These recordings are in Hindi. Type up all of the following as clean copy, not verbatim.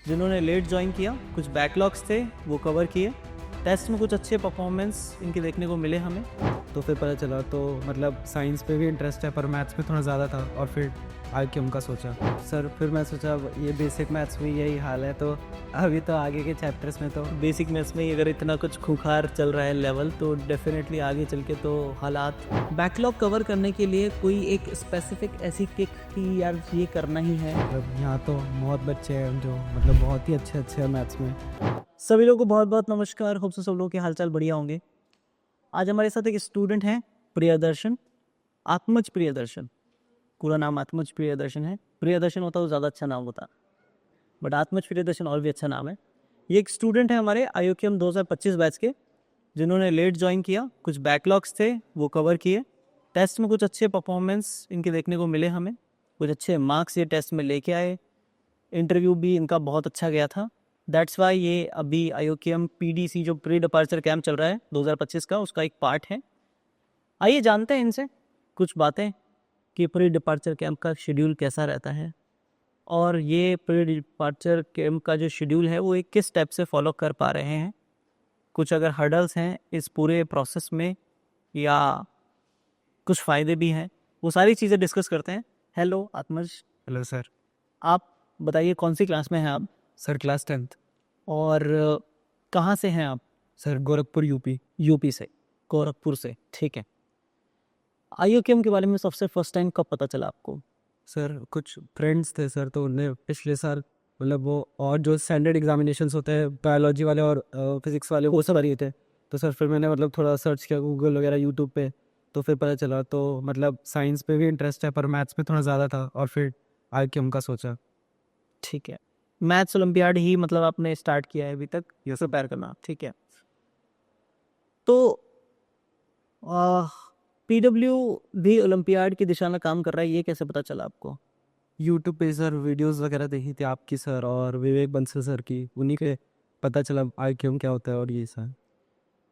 जिन्होंने लेट ज्वाइन किया, कुछ बैकलॉग्स थे वो कवर किए, टेस्ट में कुछ अच्छे परफॉर्मेंस इनके देखने को मिले हमें। तो फिर पता चला तो मतलब साइंस पे भी इंटरेस्ट है पर मैथ्स में थोड़ा ज़्यादा था और फिर आगे उनका सोचा सर। फिर मैं सोचा ये बेसिक मैथ्स में यही हाल है तो अभी तो आगे के चैप्टर्स में तो बेसिक मैथ्स में ही अगर इतना कुछ खूंखार चल रहा है लेवल, तो डेफिनेटली आगे चल के तो हालात। बैकलॉग कवर करने के लिए कोई एक स्पेसिफिक ऐसी किक कि यार ये करना ही है। मतलब यहाँ तो बहुत बच्चे हैं जो मतलब बहुत ही अच्छे हैं मैथ्स में। सभी लोगों को बहुत बहुत नमस्कार। होप से सब लोगों के हालचाल बढ़िया होंगे। आज हमारे साथ एक स्टूडेंट हैं, प्रियदर्शन, आत्मज प्रियदर्शन। पूरा नाम आत्मज प्रियदर्शन है। प्रियदर्शन होता तो ज़्यादा अच्छा नाम होता, बट आत्मज प्रियदर्शन और भी अच्छा नाम है। ये एक स्टूडेंट है हमारे IOKM 2025 बैच के, जिन्होंने लेट ज्वाइन किया, कुछ बैकलॉग्स थे वो कवर किए, टेस्ट में कुछ अच्छे परफॉर्मेंस इनके देखने को मिले हमें, कुछ अच्छे मार्क्स ये टेस्ट में लेके आए। इंटरव्यू भी इनका बहुत अच्छा गया था। दैट्स वाई ये अभी IOKM PDC जो प्री डिपार्चर कैंप चल रहा है 2025 का, उसका एक पार्ट है। आइए जानते हैं इनसे कुछ बातें कि प्री डिपार्चर कैंप का शेड्यूल कैसा रहता है, और ये प्री डिपार्चर कैंप का जो शेड्यूल है वो एक किस स्टेप से फॉलो कर पा रहे हैं, कुछ अगर हर्डल्स हैं इस पूरे प्रोसेस में या कुछ फ़ायदे भी हैं, वो सारी चीज़ें डिस्कस करते हैं। Hello Atmaj, hello sir. आप बताइए कौन सी क्लास में हैं आप, सर क्लास 10th। और कहाँ से हैं आप? Sir Gorakhpur UP. यूपी से, गोरखपुर से, ठीक है। IOKM के बारे में सबसे फर्स्ट टाइम कब पता चला आपको? सर कुछ फ्रेंड्स थे सर तो उन्हें पिछले साल मतलब वो और जो स्टैंडर्ड एग्जामिनेशंस होते हैं बायोलॉजी वाले और फिजिक्स वाले वो सब आ रहे थे। तो सर फिर मैंने मतलब थोड़ा सर्च किया गूगल वगैरह यूट्यूब पे, तो फिर पता चला तो मतलब साइंस पे भी इंटरेस्ट है पर मैथ्स में थोड़ा ज़्यादा था और फिर आगे उनका सोचा। ठीक है, मैथ्स ओलंपियाड ही मतलब आपने स्टार्ट किया है अभी तक ये प्रिपेयर करना, ठीक है। तो PW भी ओलंपियाड की दिशा में काम कर रहा है, ये कैसे पता चला आपको? यूट्यूब पे सर वीडियोस वगैरह देखी थी आपकी सर और विवेक बंसल सर की, उन्हीं के पता चला आईक्यू क्या होता है और ये सर।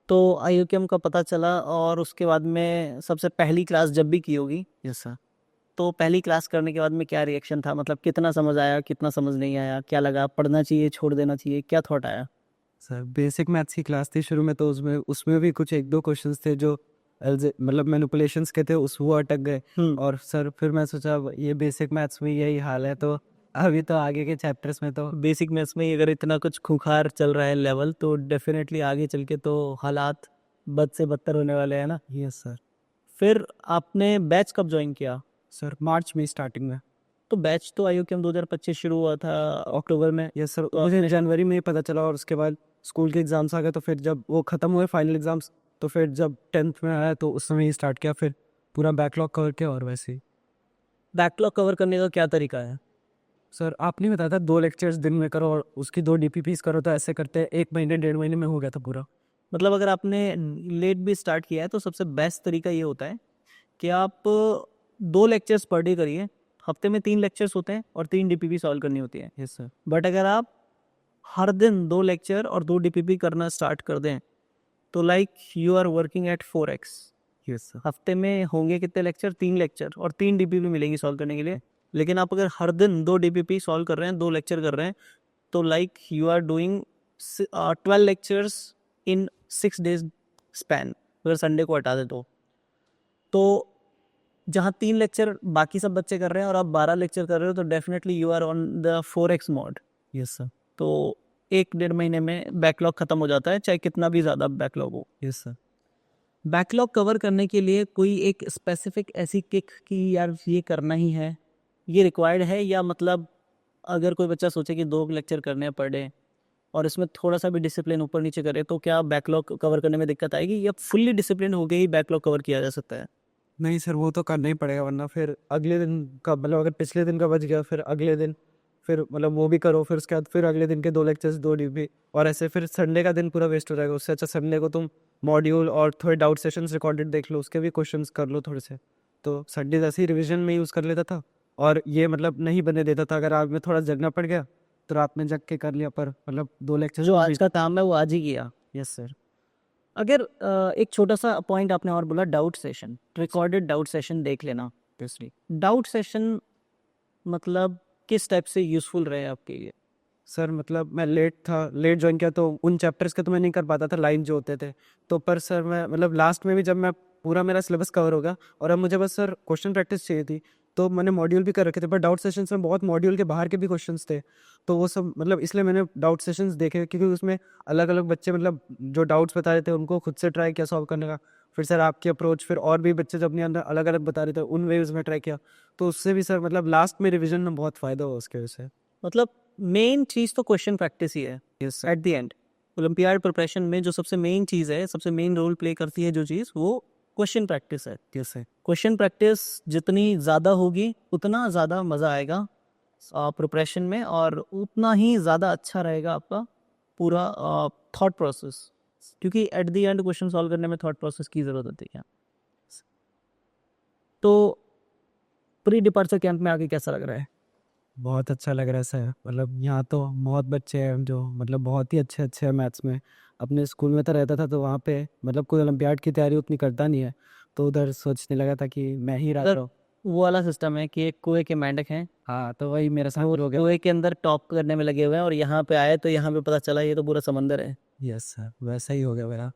तो IOKM का पता चला, और उसके बाद में सबसे पहली क्लास जब भी की होगी, यस सर। तो पहली क्लास करने के बाद में क्या रिएक्शन था? मतलब कितना समझ आया, कितना समझ नहीं आया, क्या लगा, पढ़ना चाहिए, छोड़ देना चाहिए, क्या थॉट आया? सर बेसिक मैथ्स की क्लास थी शुरू में तो उसमें उसमें भी कुछ एक दो क्वेश्चंस थे जो मतलब मैनिपुलेशंस के थे उस वो अटक गए। और सर फिर मैं सोचा ये बेसिक मैथ्स में यही हाल है तो अभी तो आगे के चैप्टर्स में तो बेसिक मैथ्स में ही अगर इतना कुछ खूंखार चल रहा है लेवल, तो डेफिनेटली आगे चल के तो हालात बद से बदतर होने वाले हैं ना। Yes sir. फिर आपने बैच कब ज्वाइन किया? सर मार्च में स्टार्टिंग में। तो बैच तो IOKM 2025 शुरू हुआ था अक्टूबर में। यस सर, मुझे जनवरी में ही पता चला और उसके बाद स्कूल के एग्ज़ाम्स आ गए तो फिर जब वो ख़त्म हुए फाइनल एग्ज़ाम्स तो फिर जब 10th में आया तो उस समय ही स्टार्ट किया, फिर पूरा बैकलॉग कवर किया और वैसे ही। बैकलॉग कवर करने का क्या तरीका है? सर आपने बताया था 2 लेक्चर्स दिन में करो और उसकी 2 DPPs करो, तो ऐसे करते 1 महीने 1.5 महीने में हो गया था पूरा। मतलब अगर आपने लेट भी स्टार्ट किया है तो सबसे बेस्ट तरीका ये होता है कि आप 2 लेक्चर्स पर डे करिए। हफ्ते में 3 लेक्चर्स होते हैं और 3 DPP सॉल्व करनी होती है। Yes sir. बट अगर आप हर दिन 2 लेक्चर और 2 DPP करना स्टार्ट कर दें तो like you are working at 4x। Yes sir. हफ्ते में होंगे कितने लेक्चर? 3 लेक्चर और 3 DPP मिलेंगी सॉल्व करने के लिए। लेकिन आप अगर हर दिन 2 DPP सॉल्व कर रहे हैं, 2 लेक्चर कर रहे हैं, तो like you are doing 12 lectures in 6 days span, अगर संडे को हटा दे तो जहाँ 3 लेक्चर बाकी सब बच्चे कर रहे हैं और आप 12 लेक्चर कर रहे हो, तो definitely you are on the 4x mode. Yes sir. तो 1-1.5 महीने में बैकलॉग खत्म हो जाता है, चाहे कितना भी ज़्यादा बैकलॉग हो। Yes sir. बैकलॉग कवर करने के लिए कोई एक स्पेसिफिक ऐसी किक कि यार ये करना ही है, ये रिक्वायर्ड है, या मतलब अगर कोई बच्चा सोचे कि 2 लेक्चर करने हैं पर डे और इसमें थोड़ा सा भी डिसिप्लिन ऊपर नीचे करे, तो क्या बैकलॉग कवर करने में दिक्कत आएगी, या फुल्ली डिसिप्लिन होके ही बैकलॉग कवर किया जा सकता है? नहीं सर, वो तो करना ही पड़ेगा वरना फिर अगले दिन का मतलब अगर पिछले दिन का बच गया फिर अगले दिन फिर मतलब वो भी करो, फिर उसके बाद फिर अगले दिन के 2 लेक्चर्स 2 DP और ऐसे फिर संडे का दिन पूरा वेस्ट हो जाएगा। उससे अच्छा संडे को तुम मॉड्यूल और थोड़े डाउट सेशंस रिकॉर्डेड देख लो, उसके भी क्वेश्चंस कर लो थोड़े से। तो संडे ऐसे ही रिविजन में यूज़ कर लेता था और ये मतलब नहीं बने देता था। अगर रात में थोड़ा जगना पड़ गया तो रात में जग के कर लिया, पर मतलब 2 लेक्चर्स जो आज का काम है वो आज ही किया। Yes sir. अगर एक छोटा सा पॉइंट आपने और बोला, doubt session, recorded doubt session देख लेना। डाउट सेशन मतलब किस टाइप से यूजफुल रहे आपके लिए? सर मतलब मैं लेट ज्वाइन किया तो उन चैप्टर्स के तो मैं नहीं कर पाता था, लाइन जो होते थे। तो पर सर मैं मतलब लास्ट में भी जब मैं पूरा मेरा सिलेबस कवर होगा और अब मुझे बस सर क्वेश्चन प्रैक्टिस चाहिए थी, तो मैंने मॉड्यूल भी कर रखे थे, पर डाउट सेशंस में बहुत मॉड्यूल के बाहर के भी क्वेश्चंस थे। तो वो सब मतलब इसलिए मैंने डाउट सेशंस देखे, क्योंकि उसमें अलग अलग बच्चे मतलब जो डाउट्स बता रहे थे उनको खुद से ट्राई किया सॉल्व करने का। फिर सर आपकी अप्रोच, फिर और भी बच्चे जो अपने अंदर अलग अलग बता रहे थे उन वेव्स में ट्राई किया। तो उससे भी सर मतलब लास्ट में रिविजन में बहुत फ़ायदा हुआ उसके वजह से। मतलब मेन चीज़ तो क्वेश्चन प्रैक्टिस ही है yes at the end. Olympiad preparation में जो सबसे मेन चीज़ है, सबसे मेन रोल प्ले करती है जो चीज़, वो क्वेश्चन प्रैक्टिस है। Yes sir. क्वेश्चन प्रैक्टिस जितनी ज़्यादा होगी उतना ज़्यादा मज़ा आएगा प्रिपरेशन में, और उतना ही ज़्यादा अच्छा रहेगा आपका पूरा थॉट प्रोसेस, क्योंकि at the end question solve करने में थॉट प्रोसेस की ज़रूरत होती है। तो प्री डिपार्चर कैंप में आके कैसा लग रहा है? बहुत अच्छा लग रहा है सर, मतलब यहाँ तो बहुत बच्चे हैं जो मतलब बहुत ही अच्छे अच्छे हैं मैथ्स में। अपने स्कूल में तो रहता था तो वहाँ पे मतलब कोई ओलंपियाड की तैयारी उतनी करता नहीं है, तो उधर सोचने लगा था कि मैं ही अगर रहता हूँ। वो वाला सिस्टम है कि एक कुएं के मेंढक हैं, हाँ तो वही मेरे साथ वो हो गया। कुएं के अंदर टॉप करने में लगे हुए हैं, और यहाँ पे आए तो यहाँ पे पता चला ये तो पूरा समंदर है। यस सर, वैसा ही हो गया मेरा।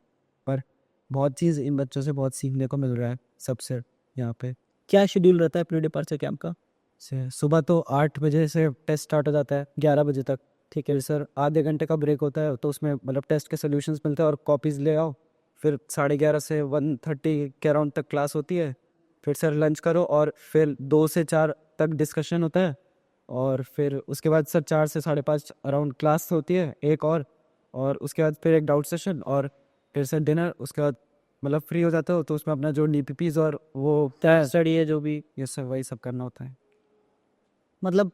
पर बहुत चीज़ इन बच्चों से बहुत सीखने को मिल रहा है सबसे यहाँ पे। क्या शेड्यूल रहता है प्री डिपार्चर कैंप का? से सुबह तो 8 बजे से टेस्ट स्टार्ट हो जाता है 11 बजे तक। ठीक है। फिर सर आधे घंटे का ब्रेक होता है, तो उसमें मतलब टेस्ट के सोल्यूशंस मिलते हैं और कॉपीज़ ले आओ। फिर 11:30 से 1:30 के अराउंड तक क्लास होती है। फिर सर लंच करो और फिर 2 से 4 तक डिस्कशन होता है। और फिर उसके बाद सर 4 से 5:30 अराउंड क्लास होती है एक और उसके बाद फिर एक डाउट सेशन और फिर सर डिनर। उसके बाद मतलब फ्री हो जाते हो तो उसमें अपना जो DPPs और वो स्टडी है जो भी। ये सब वही सब करना होता है। मतलब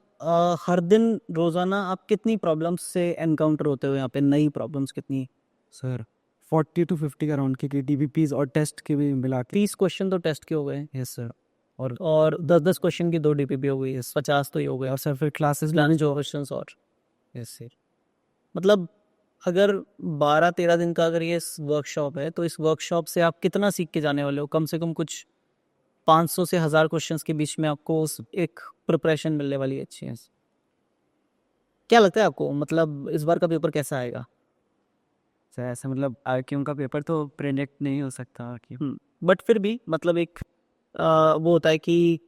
हर दिन रोजाना आप कितनी प्रॉब्लम्स से एनकाउंटर होते हो यहाँ पे? नई प्रॉब्लम्स कितनी? सर 40 to 50 के अराउंड की DPPs और टेस्ट के भी मिला के। 30 क्वेश्चन तो टेस्ट के हो गए, यस सर। और और 10-10 क्वेश्चन की 2 डीपीपी हो गई, 50 तो ये हो गए। और सर फिर क्लासेस भी। लाने जो क्वेश्चन और यस सर। मतलब अगर 12-13 दिन का अगर ये वर्कशॉप है, तो इस वर्कशॉप से आप कितना सीख के जाने वाले हो? कम से कम कुछ 500 से 1000 क्वेश्चंस के बीच में आपको एक प्रिपरेशन मिलने वाली है अच्छी है। क्या लगता है आपको, मतलब इस बार का पेपर कैसा आएगा? सर ऐसा मतलब IQ का पेपर तो प्रेडिक्ट नहीं हो सकता कि। बट फिर भी मतलब एक वो होता है कि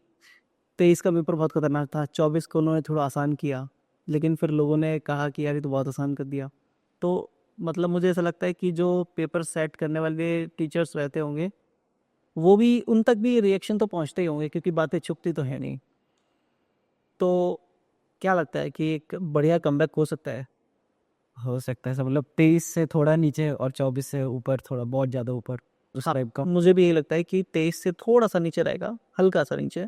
23 का पेपर बहुत खतरनाक था, 24 को उन्होंने थोड़ा आसान किया, लेकिन फिर लोगों ने कहा कि यार ये तो बहुत आसान कर दिया। तो मतलब मुझे ऐसा लगता है कि जो पेपर सेट करने वाले टीचर्स रहते होंगे, वो भी, उन तक भी रिएक्शन तो पहुंचते ही होंगे, क्योंकि बातें छुपती तो है नहीं। तो क्या लगता है कि एक बढ़िया कमबैक हो सकता है? हो सकता है सर, मतलब 23 से थोड़ा नीचे और 24 से ऊपर, थोड़ा बहुत ज़्यादा ऊपर उस हाँ, टाइप का। मुझे भी यही लगता है कि 23 से थोड़ा सा नीचे रहेगा, हल्का सा नीचे,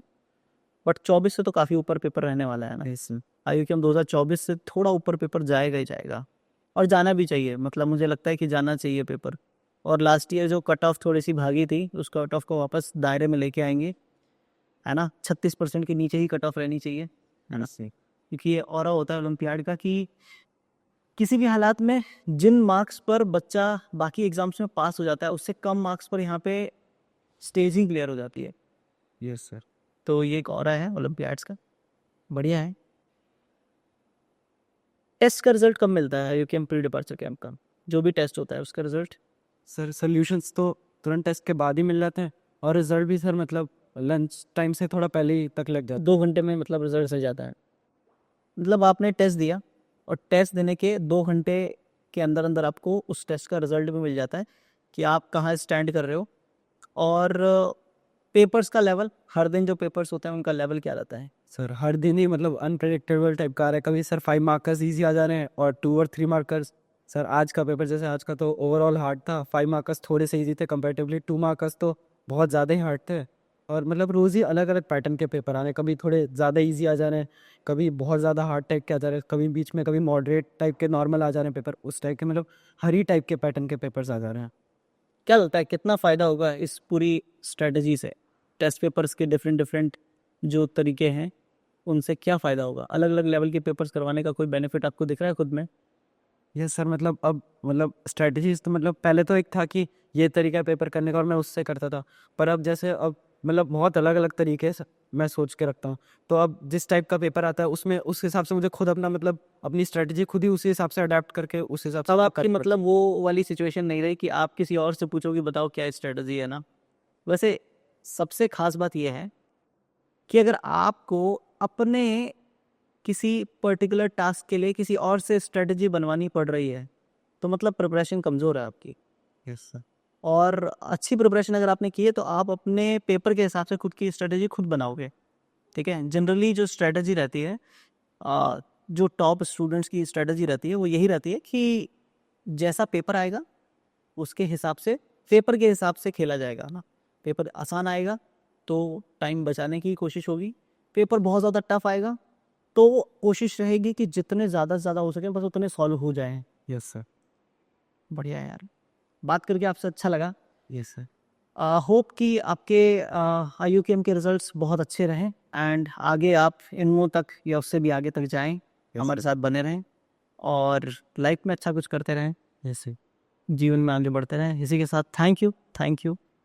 बट 24 से तो काफ़ी ऊपर पेपर रहने वाला है ना। Yes sir. IUCAM 2024 से थोड़ा ऊपर पेपर जाएगा ही जाएगा, और जाना भी चाहिए। मतलब मुझे लगता है कि जाना चाहिए पेपर। और लास्ट ईयर जो कट ऑफ थोड़ी सी भागी थी, उस कट ऑफ को वापस दायरे में लेके आएंगे, है ना। 36% के नीचे ही कट ऑफ रहनी चाहिए, है ना, यस सर। क्योंकि ये ऑरा होता है ओलंपियाड का कि किसी भी हालात में जिन मार्क्स पर बच्चा बाकी एग्जाम्स में पास हो जाता है, उससे कम मार्क्स पर यहाँ पे स्टेज ही क्लियर हो जाती है। Yes sir. तो ये एक ऑरा है ओलंपियाड्स का, बढ़िया है। टेस्ट का रिजल्ट कब मिलता है IUCAM प्री डिपार्चर कैंप का? जो भी टेस्ट होता है उसका रिजल्ट? सर सोल्यूशंस तो तुरंत टेस्ट के बाद ही मिल जाते हैं, और रिजल्ट भी सर मतलब लंच टाइम से थोड़ा पहले ही तक लग जाता 2 घंटे में मतलब रिजल्ट आ जाता है? मतलब आपने टेस्ट दिया, और टेस्ट देने के 2 घंटे के अंदर अंदर आपको उस टेस्ट का रिजल्ट भी मिल जाता है कि आप कहाँ स्टैंड कर रहे हो। और पेपर्स का लेवल, हर दिन जो पेपर्स होते हैं उनका लेवल क्या रहता है? सर हर दिन ही मतलब अनप्रेडिक्टेबल टाइप का आ रहा है। कभी सर 5 मार्कर्स ईजी आ जा रहे हैं और 2 और 3 मार्कर्स। सर आज का पेपर जैसे आज का तो ओवरऑल हार्ड था, 5 मार्कर्स थोड़े से ईजी थे कंपेरेटिवली, 2 मार्कर्स तो बहुत ज़्यादा ही हार्ड थे। और मतलब रोज़ ही अलग अलग पैटर्न के पेपर आ रहे हैं, कभी थोड़े ज़्यादा ईजी आ जा रहे हैं, कभी बहुत ज़्यादा हार्ड टाइप के आ जा रहे हैं, कभी बीच में कभी मॉडरेट टाइप के नॉर्मल आ जा रहे हैं पेपर, उस टाइप के मतलब हर ही टाइप के पैटर्न के पेपर्स आ जा रहे हैं। क्या लगता है कितना फ़ायदा होगा इस पूरी स्ट्रेटजी से? टेस्ट पेपर्स के डिफरेंट डिफरेंट जो तरीके हैं, उनसे क्या फ़ायदा होगा? अलग अलग लेवल के पेपर्स करवाने का कोई बेनिफिट आपको दिख रहा है खुद में? यस सर, मतलब अब मतलब स्ट्रेटजीज तो मतलब पहले तो एक था कि ये तरीका पेपर करने का और मैं उससे करता था, पर अब जैसे अब मतलब बहुत अलग अलग तरीके से मैं सोच के रखता हूँ। तो अब जिस टाइप का पेपर आता है उसमें उस हिसाब से मुझे खुद अपना मतलब अपनी स्ट्रेटजी खुद ही उसी हिसाब से अडेप्ट करके उस हिसाब से तब आपकी करना मतलब वो वाली सिचुएशन नहीं रही कि आप किसी और से पूछो कि बताओ क्या स्ट्रेटजी है ना। वैसे सबसे खास बात यह है कि अगर आपको अपने किसी पर्टिकुलर टास्क के लिए किसी और से स्ट्रेटजी बनवानी पड़ रही है तो मतलब प्रिपरेशन कमज़ोर है आपकी। Yes sir. और अच्छी प्रिपरेशन अगर आपने की है तो आप अपने पेपर के हिसाब से खुद की स्ट्रेटजी खुद बनाओगे। ठीक है, जनरली जो स्ट्रेटजी रहती है जो टॉप स्टूडेंट्स की स्ट्रेटजी रहती है वो यही रहती है कि जैसा पेपर आएगा उसके हिसाब से पेपर के हिसाब से खेला जाएगा ना। पेपर आसान आएगा तो टाइम बचाने की कोशिश होगी, पेपर बहुत ज़्यादा टफ आएगा तो कोशिश रहेगी कि जितने ज़्यादा से ज़्यादा हो सके बस उतने सॉल्व हो जाएं। Yes sir. बढ़िया है यार, बात करके आपसे अच्छा लगा। Yes sir. होप कि आपके IUCAM के रिजल्ट्स बहुत अच्छे रहें एंड आगे आप इनमो तक या उससे भी आगे तक जाएं, हमारे साथ बने रहें और लाइफ में अच्छा कुछ करते रहें, यस सर। जीवन में आगे बढ़ते रहें। इसी के साथ थैंक यू।